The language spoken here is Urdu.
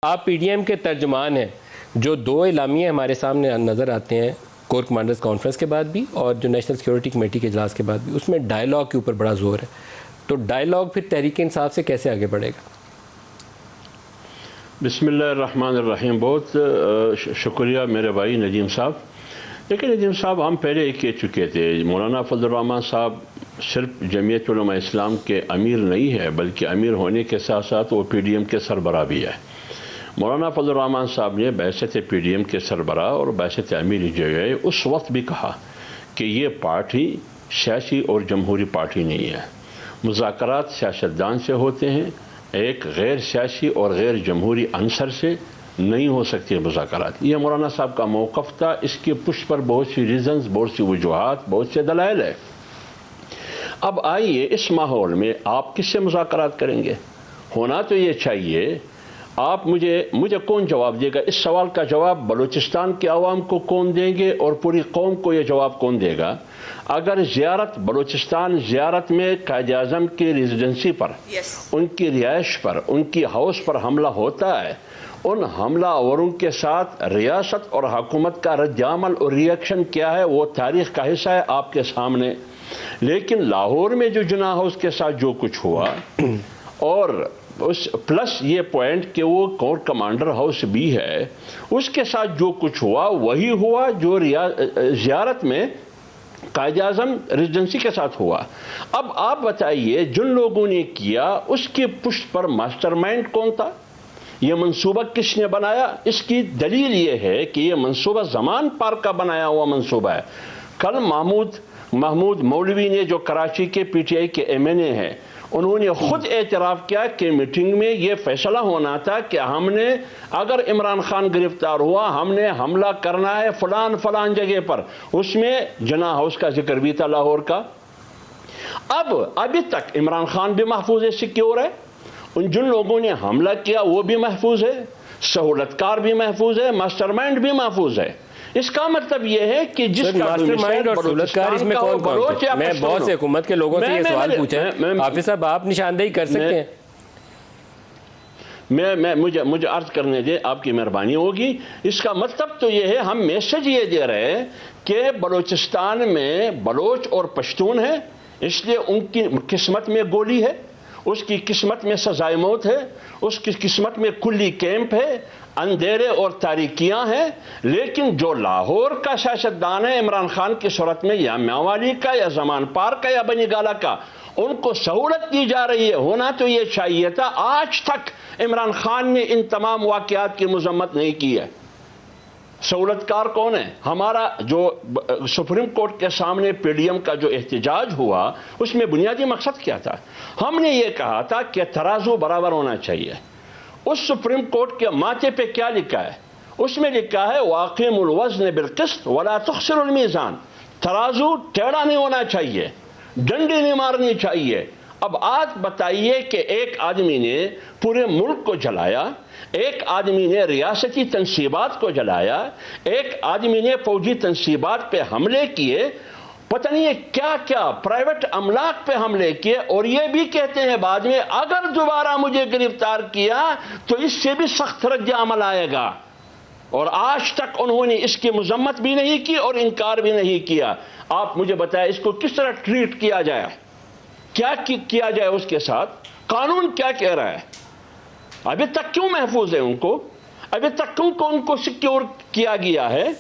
آپ پی ڈی ایم کے ترجمان ہیں، جو دو اعلامیے ہمارے سامنے نظر آتے ہیں کور کمانڈرز کانفرنس کے بعد بھی اور جو نیشنل سیکیورٹی کمیٹی کے اجلاس کے بعد بھی، اس میں ڈائیلاگ کے اوپر بڑا زور ہے. تو ڈائیلاگ پھر تحریک انصاف سے کیسے آگے بڑھے گا؟ بسم اللہ الرحمن الرحیم. بہت شکریہ میرے بھائی ندیم صاحب. لیکن ندیم صاحب، ہم پہلے یہ کہہ چکے تھے، مولانا فضل الرحمان صاحب صرف جمعیت علماء اسلام کے امیر نہیں ہے، بلکہ امیر ہونے کے ساتھ ساتھ وہ پی ڈی ایم کے سربراہ بھی ہے. مولانا فضل الرحمان صاحب نے بعثت پی ڈی ایم کے سربراہ اور بعثت امیر جگہ اس وقت بھی کہا کہ یہ پارٹی سیاسی اور جمہوری پارٹی نہیں ہے. مذاکرات سیاستدان سے ہوتے ہیں، ایک غیر سیاسی اور غیر جمہوری عنصر سے نہیں ہو سکتی مذاکرات. یہ مولانا صاحب کا موقف تھا. اس کے پشت پر بہت سی ریزنز، بہت سی وجوہات، بہت سے دلائل ہے. اب آئیے، اس ماحول میں آپ کس سے مذاکرات کریں گے؟ ہونا تو یہ چاہیے، آپ مجھے کون جواب دے گا؟ اس سوال کا جواب بلوچستان کے عوام کو کون دیں گے اور پوری قوم کو یہ جواب کون دے گا؟ اگر بلوچستان زیارت میں قائد اعظم کی ریزیڈنسی پر، ان کی رہائش پر، ان کی ہاؤس پر حملہ ہوتا ہے، ان حملہ آوروں کے ساتھ ریاست اور حکومت کا رد عمل اور ریئیکشن کیا ہے، وہ تاریخ کا حصہ ہے آپ کے سامنے. لیکن لاہور میں جو جناح ہاؤس کے ساتھ جو کچھ ہوا، اور پلس یہ پوائنٹ کہ وہ کور کمانڈر ہاؤس بھی ہے، اس کے ساتھ جو کچھ ہوا وہی ہوا جو زیارت میں قائد اعظم ریزیڈنسی کے ساتھ ہوا. اب آپ بتائیے، جن لوگوں نے کیا اس کے پشت پر ماسٹر مائنڈ کون تھا؟ یہ منصوبہ کس نے بنایا؟ اس کی دلیل یہ ہے کہ یہ منصوبہ زمان پارک کا بنایا ہوا منصوبہ ہے. کل محمود مولوی نے، جو کراچی کے پی ٹی آئی کے ایم این اے ہیں، انہوں نے خود اعتراف کیا کہ میٹنگ میں یہ فیصلہ ہونا تھا کہ ہم نے، اگر عمران خان گرفتار ہوا، ہم نے حملہ کرنا ہے فلان جگہ پر. اس میں جناح ہاؤس کا ذکر بھی تھا، لاہور کا. ابھی تک عمران خان بھی محفوظ ہے، سیکیور ہے. جن لوگوں نے حملہ کیا وہ بھی محفوظ ہے، سہولت کار بھی محفوظ ہے، ماسٹر مائنڈ بھی محفوظ ہے. اس کا مطلب یہ ہے کہ جس کا ماسٹر مائنڈ اور سہولت کار اس میں کون ہے؟ میں بہت سے حکومت کے لوگوں سے یہ سوال پوچھا ہے. حافظ صاحب، آپ نشاندہی کر سکتے ہیں؟ مجھے عرض کرنے دیں، آپ کی مہربانی ہوگی. اس کا مطلب تو یہ ہے، ہم میسج یہ دے رہے ہیں کہ بلوچستان میں بلوچ اور پشتون ہیں، اس لیے ان کی قسمت میں گولی ہے، اس کی قسمت میں سزائے موت ہے، اس کی قسمت میں کلی کیمپ ہے، اندھیرے اور تاریکیاں ہیں. لیکن جو لاہور کا سیاستدان ہے، عمران خان کی صورت میں، یا میاوالی کا، یا زمان پارک کا، یا بنی گالہ کا، ان کو سہولت دی جا رہی ہے. ہونا تو یہ چاہیے تھا. آج تک عمران خان نے ان تمام واقعات کی مذمت نہیں کی ہے. سہولت کار کون ہے؟ ہمارا جو سپریم کورٹ کے سامنے پی ڈی ایم کا جو احتجاج ہوا، اس میں بنیادی مقصد کیا تھا؟ ہم نے یہ کہا تھا کہ ترازو برابر ہونا چاہیے. اس سپریم کورٹ کے ماتھے پہ کیا لکھا ہے؟ اس میں لکھا ہے وَأَقِيمُوا الْوَزْنَ بِالْقِسْطِ وَلَا تُخْسِرُوا الْمِيزَانَ. ترازو ٹیڑھا نہیں ہونا چاہیے، ڈنڈی نہیں مارنی چاہیے. اب آج بتائیے کہ ایک آدمی نے پورے ملک کو جلایا، ایک آدمی نے ریاستی تنصیبات کو جلایا، ایک آدمی نے فوجی تنصیبات پہ حملے کیے، پتہ نہیں کیا کیا پرائیویٹ املاک پہ حملے کیے، اور یہ بھی کہتے ہیں بعد میں اگر دوبارہ مجھے گرفتار کیا تو اس سے بھی سخت رد عمل آئے گا. اور آج تک انہوں نے اس کی مذمت بھی نہیں کی اور انکار بھی نہیں کیا. آپ مجھے بتائیں، اس کو کس طرح ٹریٹ کیا جائے؟ کیا کیا جائے اس کے ساتھ؟ قانون کیا کہہ رہا ہے؟ ابھی تک کیوں محفوظ ہے ان کو؟ ابھی تک کیوں ان کو سیکیور کیا گیا ہے؟